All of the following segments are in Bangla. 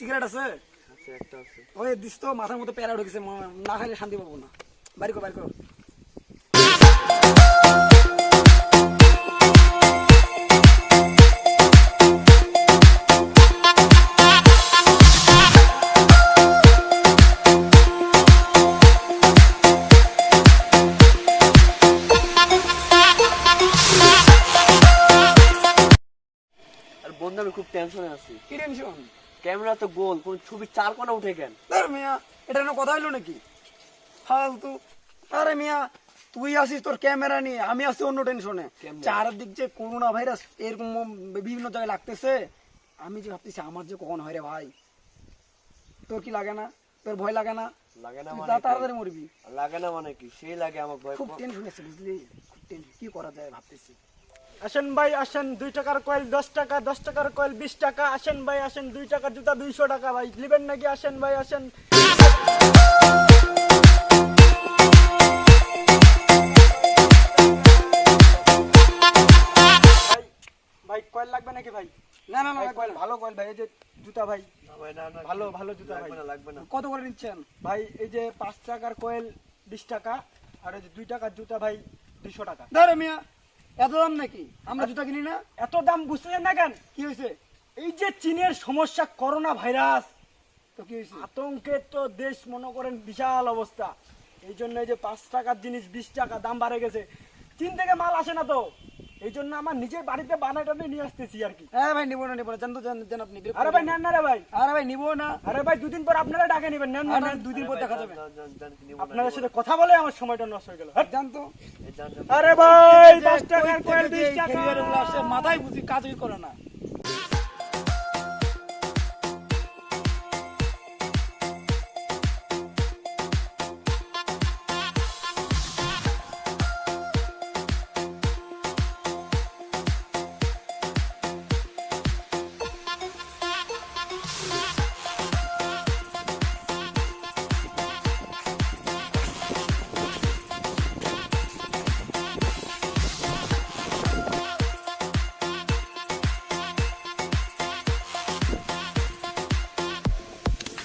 সিগারেট আছে? একটা আছে। ওই দিস তো, মাথার মধ্যে প্যারা ঢুকেছে, না খাইলে শান্তি পাবো না। বাড়ি কর, বাড়ি কর। আর বন্ধু আমি খুব টেনশনে আছি। কি টেনশন? ক্যামেরা তো গোল, কোন ছবির চার কোণা উঠে কেন? আরে মিয়া, এটা কোনো কথা হইলো নাকি? ফালতু। আরে মিয়া, তুই আসিস তোর ক্যামেরা নিয়ে, আমি আসছি অন্য টেনশনে। কেমনে? চারদিক যে করোনা ভাইরাস এরকম বিভিন্ন জায়গায় লাগতেছে, আমি যে ভাবতেছি আমার যে কখন হয় রে ভাই। তোর কি লাগে না? তোর ভয় লাগে না? লাগে না তুই মানে তাড়াতাড়ি মরবি। লাগে না মানে কি? সেই লাগে আমার ভয়। খুব টেনশন আছে বুঝলি, খুব টেনশন। কি করা যায় ভাবতেছি। আসেন ভাই আসেন, 2 টাকার কয়েল 10 টাকা, 10 টাকার কয়েল 20 টাকা। আসেন ভাই আসেন, 2 টাকার জুতা 200 টাকা। ভাই নেবেন নাকি? আসেন ভাই আসেন। ভাই, ভাই কয়েল লাগবে নাকি ভাই? না না না, ভাই কয়েল, ভালো কয়েল ভাই, এই যে জুতা ভাই, না ভাই, না, না, ভালো ভালো জুতা ভাই। লাগবে না, লাগবে না। কত করে নিচ্ছেন? ভাই এই যে 5 টাকার কয়েল 20 টাকা, আর এই যে 2 টাকার জুতা ভাই 200 টাকা। ধরে মিয়া, এত দাম নাকি? আমরা জুতা কিনি না। এত দাম বুঝতেছেন না কেন? কি হয়েছে? এই যে চীনের সমস্যা, করোনা ভাইরাস, তো কি হয়েছে? আতঙ্কের তো দেশ মনে করেন বিশাল অবস্থা। এই জন্য এই যে 5 টাকার জিনিস 20 টাকা দাম বাড়ে গেছে। চীন থেকে মাল আসে না তো, এই জন্য আমার নিজের বাড়িতে বানাটা নিয়ে আসতেছি আর কি। হ্যাঁ ভাই, নিবো না, নিবো না, জান তো, জান আপনি। আরে ভাই নেন না রে ভাই, আরে ভাই নিবো না। আরে ভাই 2 দিন পর আপনারা ডাকে নেবেন, নেন না আর নেন। 2 দিন পর দেখা যাবে। আপনাদের সাথে কথা বলে আমার সময়টা নষ্ট হয়ে গেল। জান তো, আরে ভাই 5 টাকার কয়েল 20 টাকা। খেলিয়ারগুলো আসে, মাথায় বুঝি কাজই করে না।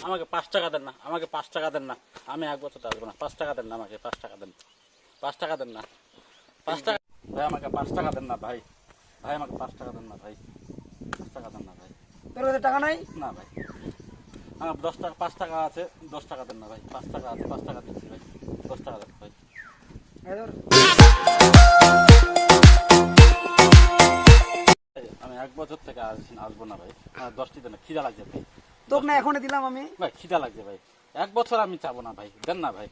আমাকে 5 টাকা দেন না, আমাকে 5 টাকা দেন না, আমি 1 বছর আসবো না। 5 টাকা দেন না, আমাকে 5 টাকা দেন, 5 টাকা দেন না, 5 টাকা ভাই, আমাকে 5 টাকা দেন না ভাই, ভাই আমাকে 5 টাকা দেন না ভাই, 5 টাকা দেন না ভাই। তোর কাছে টাকা নাই? না ভাই, আমার 10 টাকা 5 টাকা আছে, 10 টাকা দেন না ভাই, 5 টাকা আছে, 5 টাকা দিচ্ছি ভাই, 10 টাকা দেন ভাই। এই ধর। আমি 1 বছর থেকে আসবো না ভাই, আমার 10টি দেন না, খিদা লাগছে ভাই, তোকে না এখনই দিলাম আমি। ভাই খিদা লাগছে ভাই, 1 বছর আমি চাবো না ভাই, দেন না ভাই।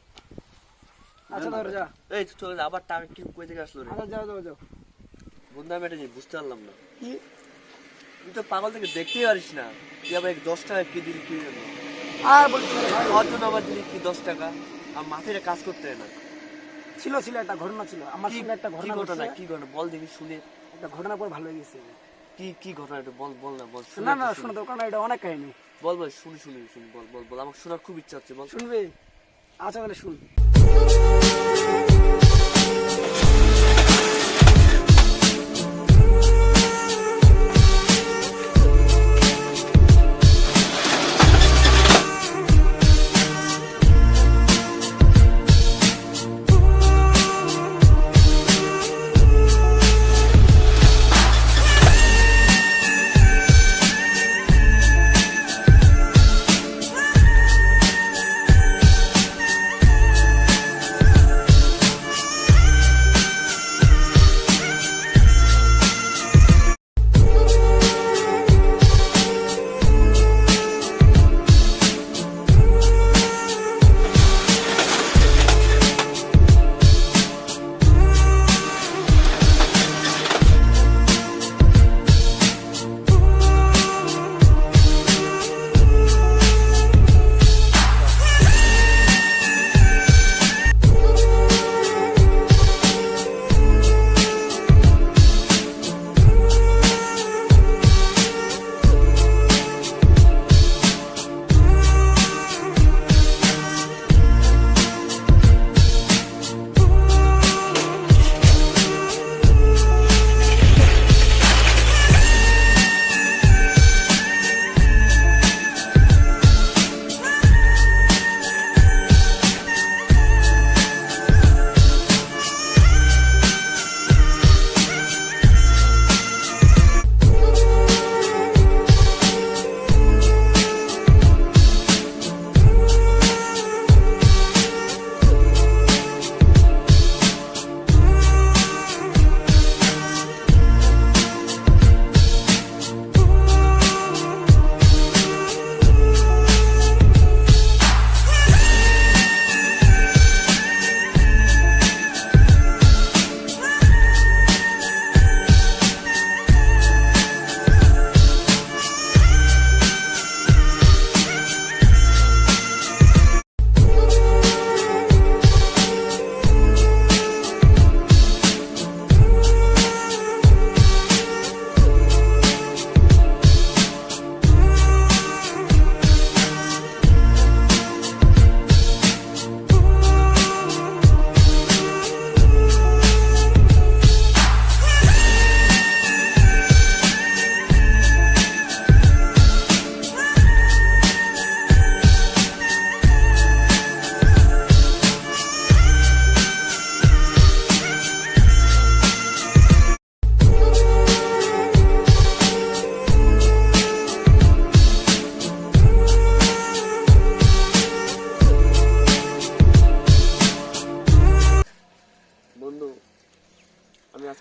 আচ্ছা ধর যা। এই তো চলে যা, আবার টাকা কি কই থেকে আসলো রে? আচ্ছা যাও যাও যাও। বন্ধু আমি এটা জিনিস বুঝতে পারলাম না। কি? তুই তো পাগল থেকে দেখতেই পারিস না। তুই আবার 10 টাকা কি দিলি কি জন্য? আর বলিস না ভাই। খাওয়ার জন্য আবার দিলি কি 10 টাকা? আর মাথায় কাজ করতে হয় না। ছিল ছিল একটা ঘটনা ছিল আমার কি সঙ্গে, একটা কি ঘটনা ঘটনা? ঘটছে। কি ঘটনা বল দেখি শুনে। একটা ঘটনা পর ভালো হয়ে গেছে। কি কি ঘটনা এটা বল, বল না, বল। না না, শোনো দোকান, এটা অনেক কাহিনী। বল বল, শুনি শুনি শুনি, বল বল বল, আমার শোনার খুব ইচ্ছা হচ্ছে, বল। শুনবি? আচ্ছা তাহলে শুন।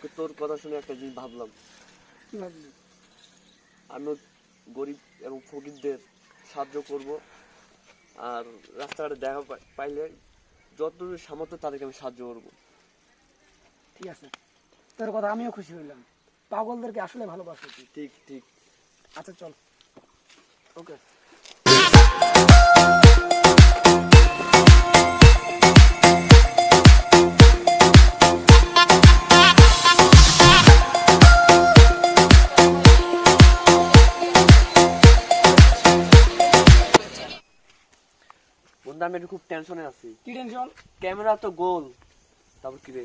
আজকে তোর কথা শুনে একটা জিনিস ভাবলাম, কি ভাবলি? আমিও গরিব এবং ফকিরদের সাহায্য করব, আর রাস্তাঘাটে দেখা পাইলে যতদূর সামর্থ্য তাদেরকে আমি সাহায্য করবো। ঠিক আছে, তোর কথা আমিও খুশি হইলাম। পাগলদেরকে আসলে ভালোবাসা উচিত। ঠিক ঠিক। আচ্ছা চল। ওকে। বন্ধু আমি একটু খুব টেনশনে আছি। কি টেনশন? ক্যামেরা তো গোল, তারপর কি রে